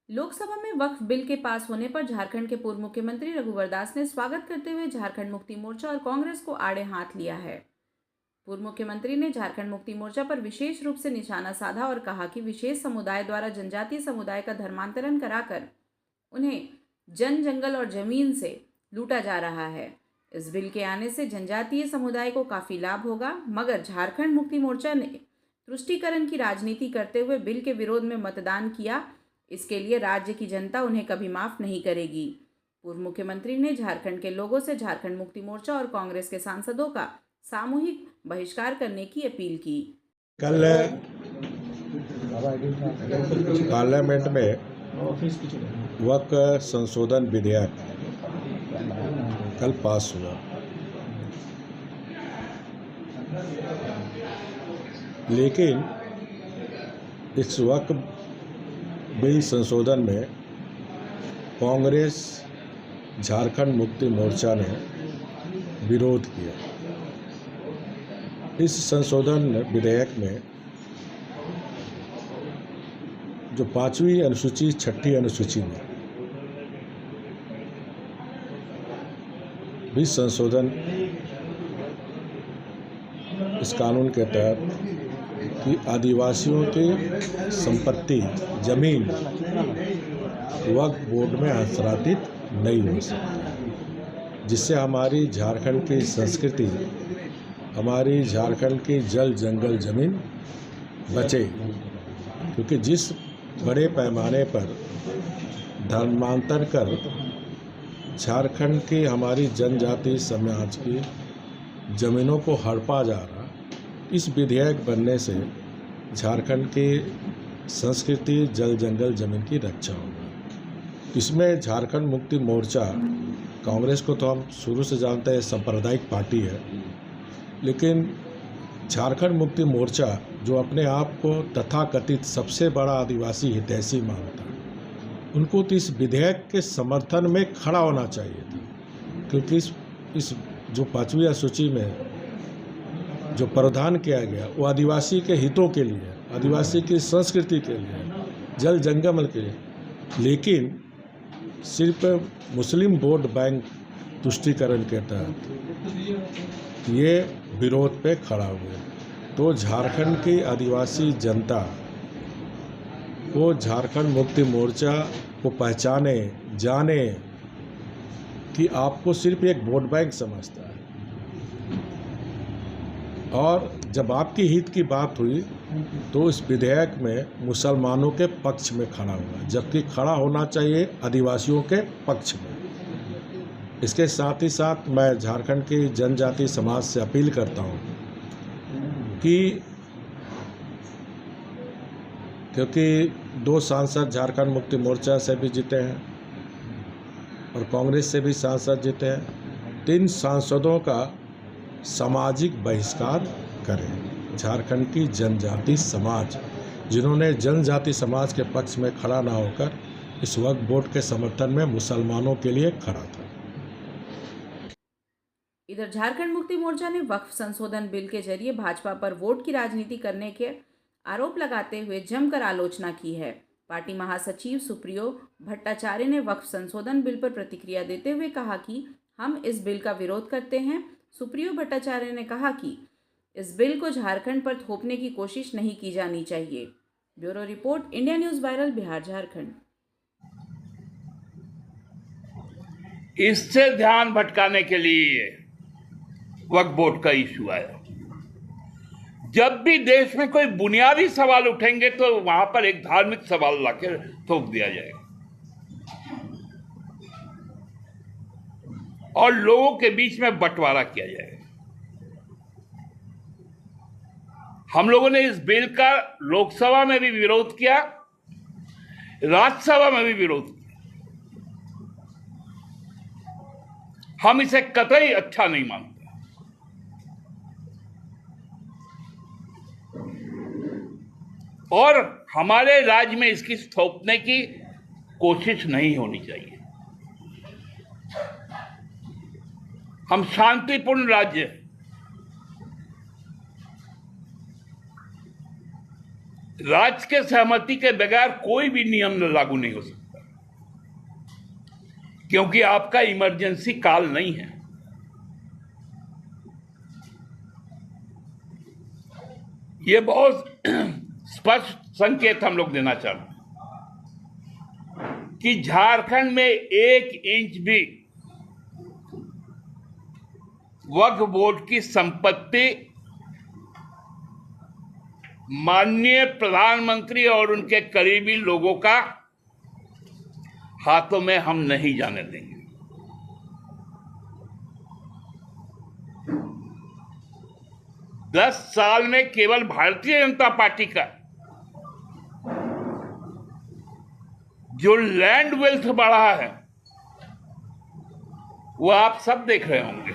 लोकसभा में वक्फ बिल के पास होने पर झारखंड के पूर्व मुख्यमंत्री रघुवर दास ने स्वागत करते हुए झारखंड मुक्ति मोर्चा और कांग्रेस को आड़े हाथ लिया है। पूर्व मुख्यमंत्री ने झारखंड मुक्ति मोर्चा पर विशेष रूप से निशाना साधा और कहा कि विशेष समुदाय द्वारा जनजातीय समुदाय का धर्मांतरण कराकर उन्हें जंगल और जमीन से लूटा जा रहा है। इस बिल के आने से जनजातीय समुदाय को काफी लाभ होगा, मगर झारखंड मुक्ति मोर्चा ने तुष्टीकरण की राजनीति करते हुए बिल के विरोध में मतदान किया। इसके लिए राज्य की जनता उन्हें कभी माफ नहीं करेगी। पूर्व मुख्यमंत्री ने झारखंड के लोगों से झारखंड मुक्ति मोर्चा और कांग्रेस के सांसदों का सामूहिक बहिष्कार करने की अपील की। कल पार्लियामेंट में वक्फ संशोधन विधेयक कल पास हुआ, लेकिन इस वक्फ बिल संशोधन में कांग्रेस झारखंड मुक्ति मोर्चा ने विरोध किया। इस संशोधन विधेयक में जो 5वीं अनुसूची 6ठी अनुसूची में भी संशोधन इस कानून के तहत कि आदिवासियों की संपत्ति जमीन वक्फ बोर्ड में हस्तांतरित नहीं हो सकती, जिससे हमारी झारखंड की संस्कृति, हमारी झारखंड की जल जंगल जमीन बचे। क्योंकि जिस बड़े पैमाने पर धर्मांतर कर झारखंड की हमारी जनजाति समाज की ज़मीनों को हड़पा जा रहा, इस विधेयक बनने से झारखंड की संस्कृति जल जंगल जमीन की रक्षा होगा। इसमें झारखंड मुक्ति मोर्चा, कांग्रेस को तो हम शुरू से जानते हैं सांप्रदायिक पार्टी है, लेकिन झारखंड मुक्ति मोर्चा जो अपने आप को तथाकथित सबसे बड़ा आदिवासी हितैषी मानता है, उनको तो इस विधेयक के समर्थन में खड़ा होना चाहिए था। क्योंकि इस जो 5वीं सूची में जो प्रावधान किया गया वो आदिवासी के हितों के लिए, आदिवासी की संस्कृति के लिए, जल जंगल के लिए, लेकिन सिर्फ मुस्लिम वोट बैंक तुष्टीकरण के तहत ये विरोध पे खड़ा हुए। तो झारखंड की आदिवासी जनता को झारखंड मुक्ति मोर्चा को पहचाने, जाने कि आपको सिर्फ एक वोट बैंक समझता है। और जब आपकी हित की बात हुई तो इस विधेयक में मुसलमानों के पक्ष में खड़ा हुआ, जबकि खड़ा होना चाहिए आदिवासियों के पक्ष में। इसके साथ ही साथ मैं झारखंड की जनजाति समाज से अपील करता हूं कि क्योंकि 2 सांसद झारखंड मुक्ति मोर्चा से भी जीते हैं और कांग्रेस से भी सांसद जीते हैं, 3 सांसदों का सामाजिक बहिष्कार करें। झारखंड की जनजाति समाज, जिन्होंने जनजाति समाज के पक्ष में खड़ा ना होकर इस वक्फ बोर्ड के समर्थन में मुसलमानों के लिए खड़ा था। इधर झारखंड मुक्ति मोर्चा ने वक्फ संशोधन बिल के जरिए भाजपा पर वोट की राजनीति करने के आरोप लगाते हुए जमकर आलोचना की है। पार्टी महासचिव सुप्रियो भट्टाचार्य ने वक्फ संशोधन बिल पर प्रतिक्रिया देते हुए कहा कि हम इस बिल का विरोध करते हैं। सुप्रियो भट्टाचार्य ने कहा कि इस बिल को झारखंड पर थोपने की कोशिश नहीं की जानी चाहिए। Bureau report, India news viral, Bihar Jharkhand. इससे ध्यान भटकाने के लिए वक्फ बोर्ड का इशू आया। जब भी देश में कोई बुनियादी सवाल उठेंगे तो वहां पर एक धार्मिक सवाल लाकर थोप दिया जाएगा और लोगों के बीच में बंटवारा किया जाएगा। हम लोगों ने इस बिल का लोकसभा में भी विरोध किया, राज्यसभा में भी विरोध किया। हम इसे कतई अच्छा नहीं मानते और हमारे राज्य में इसकी थोपने की कोशिश नहीं होनी चाहिए। हम शांतिपूर्ण राज्य, राज्य के सहमति के बगैर कोई भी नियम लागू नहीं हो सकता, क्योंकि आपका इमरजेंसी काल नहीं है। ये बहुत स्पष्ट संकेत हम लोग देना चाहते हैं कि झारखंड में 1 इंच भी वक्फ बोर्ड की संपत्ति माननीय प्रधानमंत्री और उनके करीबी लोगों का हाथों में हम नहीं जाने देंगे। दस साल में केवल भारतीय जनता पार्टी का जो लैंड वेल्थ बढ़ा है वो आप सब देख रहे होंगे।